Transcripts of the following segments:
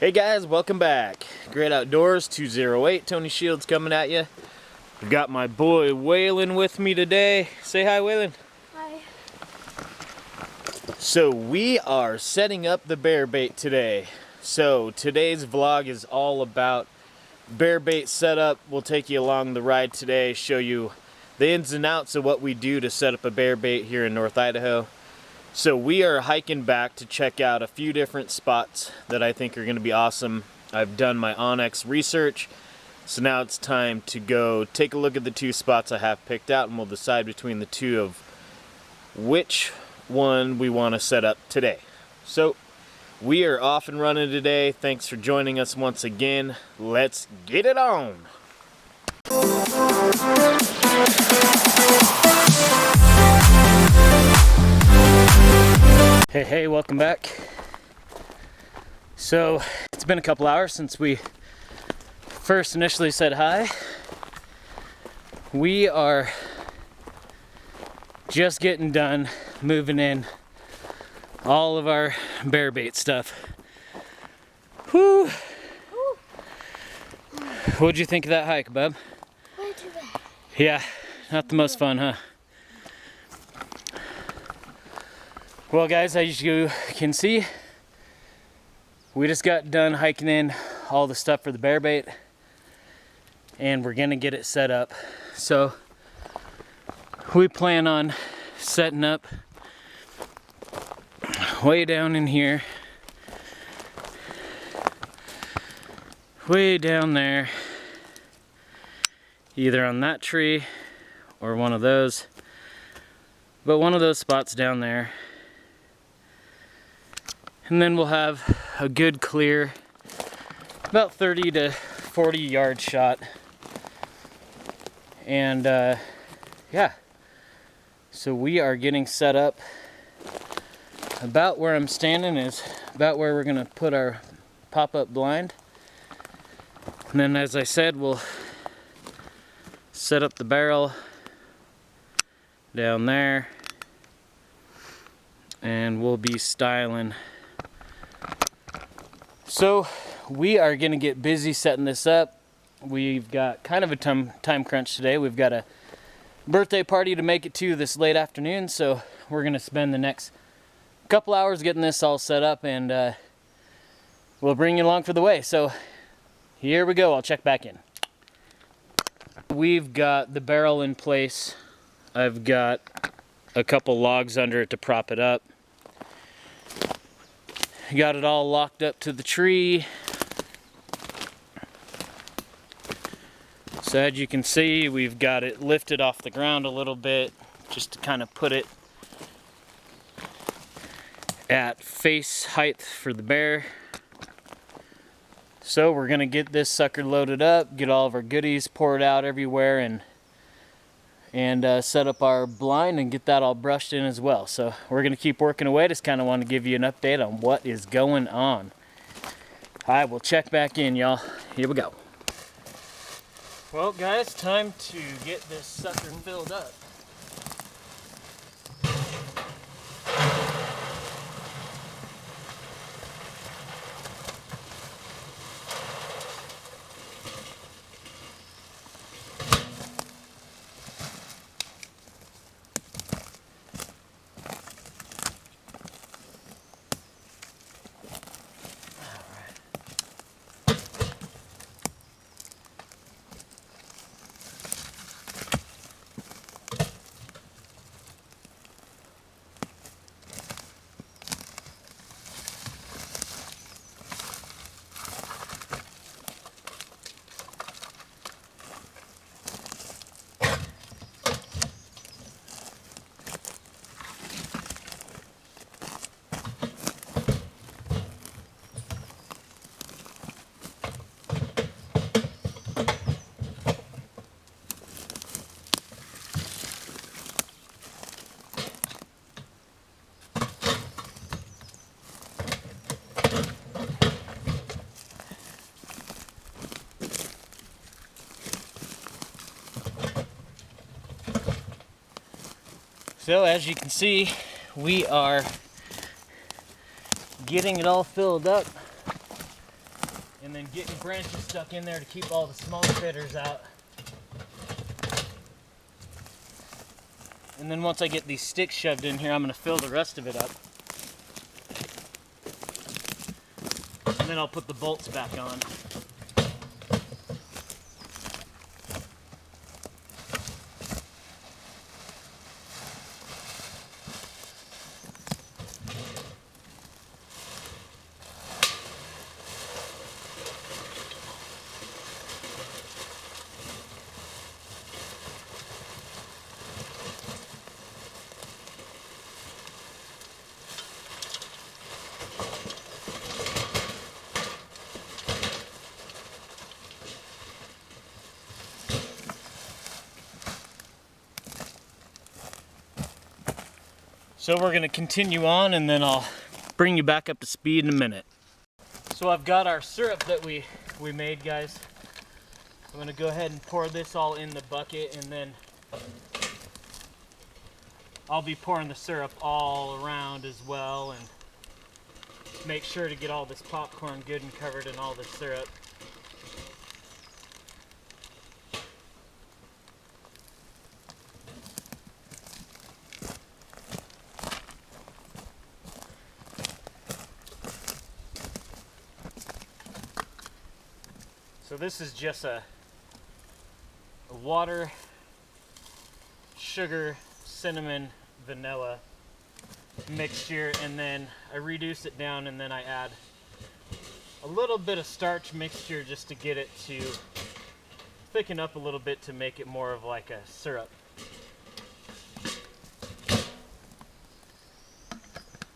Hey guys, welcome back. Great Outdoors 208, Tony Shields coming at you. I've got my boy Waylon with me today. Say hi, Waylon. Hi. So we are setting up the bear bait today. So today's vlog is all about bear bait setup. We'll take you along the ride today, show you the ins and outs of what we do to set up a bear bait here in North Idaho. So we are hiking back to check out a few different spots that I think are going to be awesome. I've done my Onyx research, so now it's time to go take a look at the two spots I have picked out, and we'll decide between the two of which one we want to set up today. So we are off and running today. Thanks for joining us once again. Let's get it on. Hey, welcome back. So it's been a couple hours since we first initially said hi. We are just getting done moving in all of our bear bait stuff. Whew. What'd you think of that hike, bub? Way too bad. Yeah, not the most fun, huh? Well guys, as you can see, we just got done hiking in all the stuff for the bear bait, and we're gonna get it set up. So we plan on setting up way down in here, way down there, either on that tree or one of those, but one of those spots down there. And then we'll have a good clear, about 30 to 40 yard shot. And yeah, so we are getting set up. About where I'm standing is about where we're gonna put our pop-up blind. And then, as I said, we'll set up the barrel down there, and we'll be styling. So we are gonna get busy setting this up. We've got kind of a time crunch today. We've got a birthday party to make it to this late afternoon, so we're gonna spend the next couple hours getting this all set up, and we'll bring you along for the way. So here we go. I'll check back in. We've got the barrel in place. I've got a couple logs under it to prop it up. Got it all locked up to the tree. So as you can see, we've got it lifted off the ground a little bit just to kind of put it at face height for the bear. So we're gonna get this sucker loaded up, get all of our goodies poured out everywhere, and set up our blind and get that all brushed in as well. So we're gonna keep working away. Just kind of want to give you an update on what is going on. All right, we'll check back in, y'all. Here we go. Well guys, time to get this sucker filled up. So as you can see, we are getting it all filled up. and then getting branches stuck in there to keep all the small critters out. And then once I get these sticks shoved in here, I'm going to fill the rest of it up. And then I'll put the bolts back on. So we're going to continue on, and then I'll bring you back up to speed in a minute. So I've got our syrup that we made, guys. I'm going to go ahead and pour this all in the bucket, and then I'll be pouring the syrup all around as well, and make sure to get all this popcorn good and covered in all the syrup. So this is just a water, sugar, cinnamon, vanilla mixture, and then I reduce it down, and then I add a little bit of starch mixture just to get it to thicken up a little bit to make it more of like a syrup.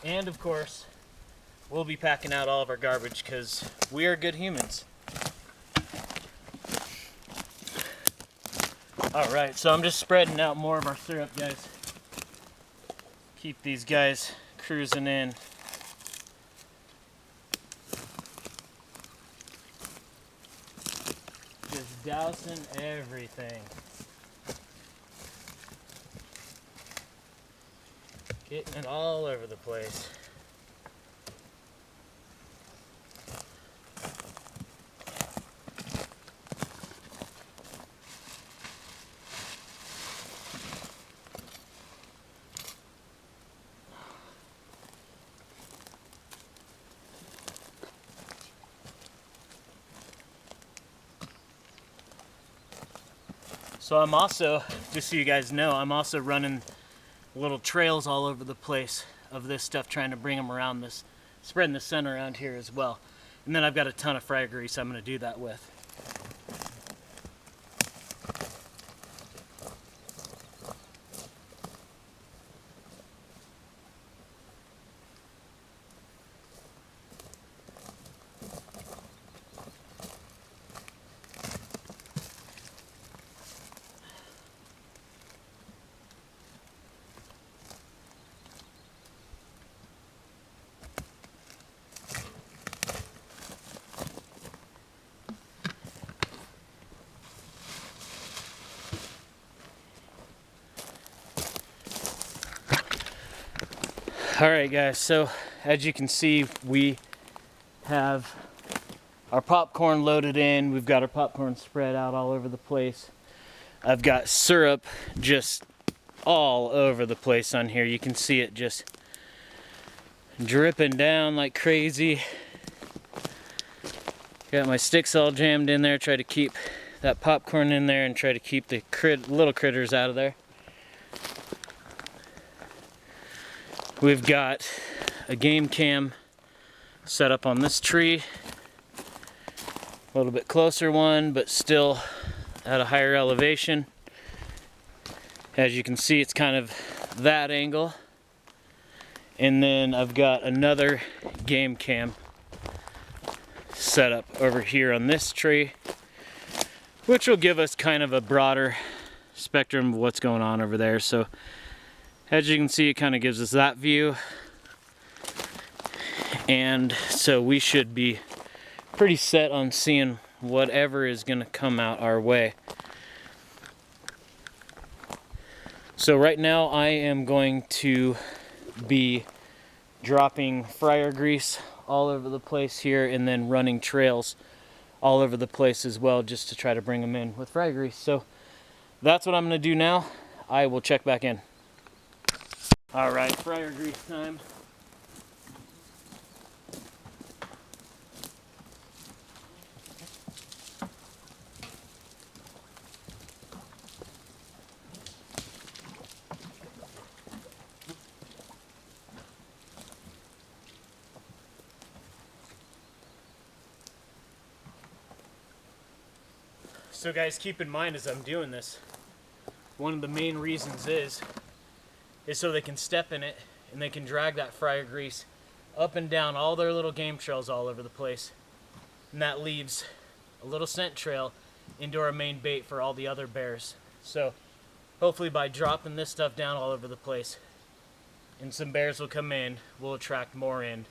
And of course, we'll be packing out all of our garbage because we are good humans. Alright, so I'm just spreading out more of our syrup, guys. Keep these guys cruising in. Just dousing everything. Getting it all over the place. So I'm also, just so you guys know, I'm also running little trails all over the place of this stuff, trying to bring them around this, spreading the scent around here as well. And then I've got a ton of fryer grease I'm going to do that with. Alright guys, so as you can see, we have our popcorn loaded in. We've got our popcorn spread out all over the place. I've got syrup just all over the place on here. You can see it just dripping down like crazy. Got my sticks all jammed in there, try to keep that popcorn in there and try to keep the little critters out of there. We've got a game cam set up on this tree. A little bit closer one, but still at a higher elevation. As you can see, it's kind of that angle. And then I've got another game cam set up over here on this tree, which will give us kind of a broader spectrum of what's going on over there. So as you can see, it kind of gives us that view. And so we should be pretty set on seeing whatever is going to come out our way. So right now I am going to be dropping fryer grease all over the place here and then running trails all over the place as well, just to try to bring them in with fry grease. So that's what I'm gonna do now. I will check back in. All right, fryer grease time. So guys, keep in mind as I'm doing this, one of the main reasons is so they can step in it and they can drag that fryer grease up and down all their little game trails all over the place. And that leaves a little scent trail into our main bait for all the other bears. So hopefully by dropping this stuff down all over the place and some bears will come in, we'll attract more in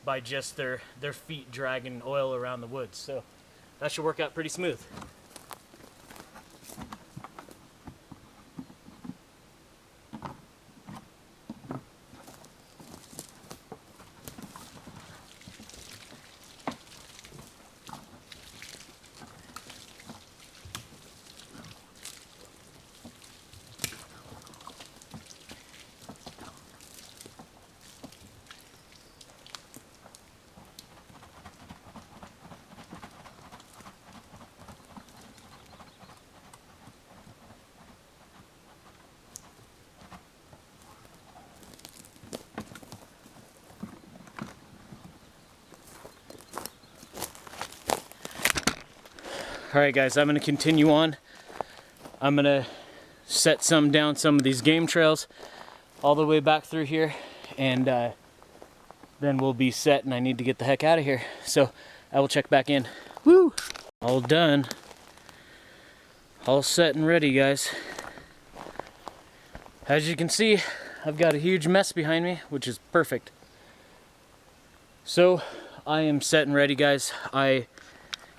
by just their feet dragging oil around the woods. So that should work out pretty smooth. Alright guys, I'm going to continue on. I'm going to set down some of these game trails all the way back through here, and then we'll be set and I need to get the heck out of here. So I will check back in. Woo! All done. All set and ready, guys. As you can see, I've got a huge mess behind me, which is perfect. So I am set and ready, guys. I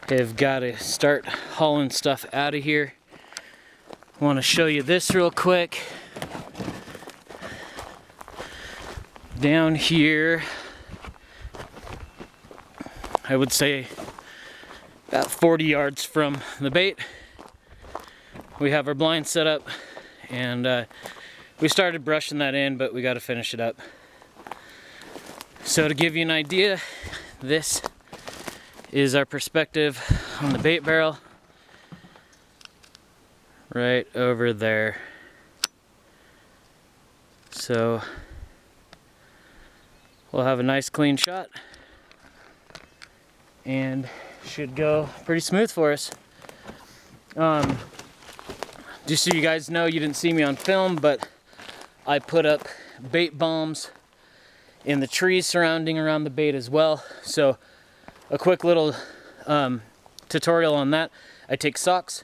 have got to start hauling stuff out of here. I want to show you this real quick. Down here, I would say about 40 yards from the bait, we have our blind set up, and we started brushing that in, but we got to finish it up. So to give you an idea, this is our perspective on the bait barrel right over there. So we'll have a nice clean shot and should go pretty smooth for us. Just so you guys know, you didn't see me on film, but I put up bait bombs in the trees surrounding around the bait as well. So a quick little tutorial on that. I take socks,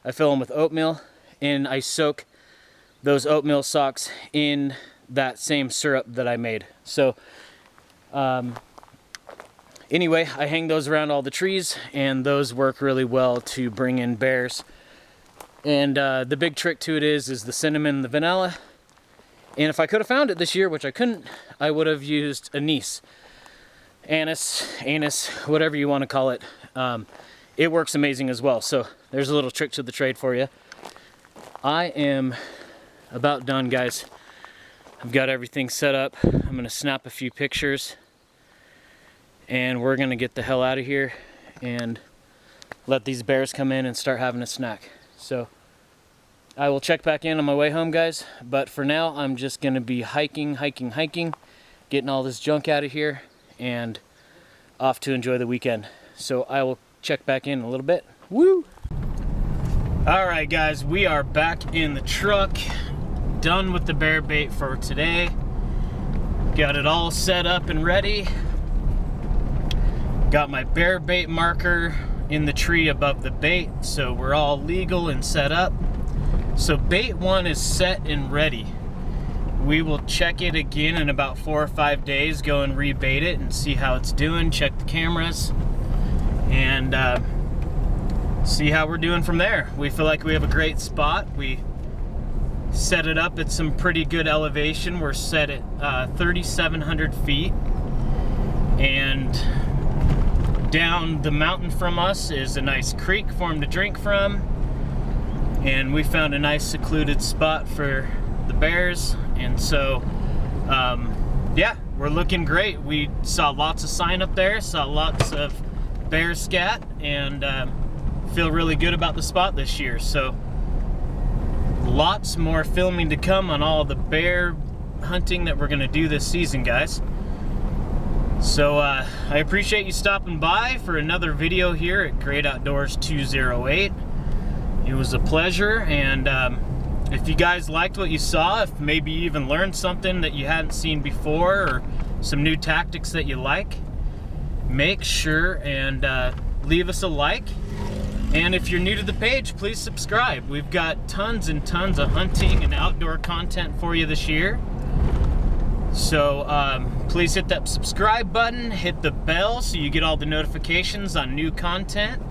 I fill them with oatmeal, and I soak those oatmeal socks in that same syrup that I made. So anyway, I hang those around all the trees, and those work really well to bring in bears. And the big trick to it is the cinnamon and the vanilla. And if I could have found it this year, which I couldn't, I would have used anise. Anise, whatever you want to call it. It works amazing as well. So there's a little trick to the trade for you. I am about done, guys. I've got everything set up. I'm going to snap a few pictures, and we're going to get the hell out of here and let these bears come in and start having a snack. So I will check back in on my way home, guys, but for now I'm just going to be hiking, getting all this junk out of here and off to enjoy the weekend. So I will check back in a little bit. Woo! Alright guys, we are back in the truck, done with the bear bait for today. Got it all set up and ready. Got my bear bait marker in the tree above the bait, so we're all legal and set up. So bait 1 is set and ready. We will check it again in about 4 or 5 days, go and rebait it and see how it's doing, check the cameras, and see how we're doing from there. We feel like we have a great spot. We set it up at some pretty good elevation. We're set at 3,700 feet, and down the mountain from us is a nice creek for them to drink from, and we found a nice secluded spot for the bears. And so yeah, we're looking great. We saw lots of sign up there, saw lots of bear scat, and feel really good about the spot this year. So lots more filming to come on all the bear hunting that we're gonna do this season, guys. So I appreciate you stopping by for another video here at Great Outdoors 208. It was a pleasure, and if you guys liked what you saw, if maybe you even learned something that you hadn't seen before, or some new tactics that you like, make sure and leave us a like. And if you're new to the page, please subscribe. We've got tons and tons of hunting and outdoor content for you this year. So please hit that subscribe button, hit the bell so you get all the notifications on new content,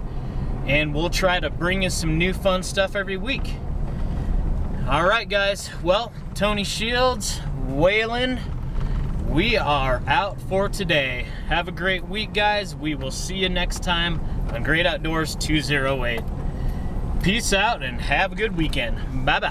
and we'll try to bring you some new fun stuff every week. All right, guys. Well, Tony Shields, Waylon, we are out for today. Have a great week, guys. We will see you next time on Great Outdoors 208. Peace out and have a good weekend. Bye-bye.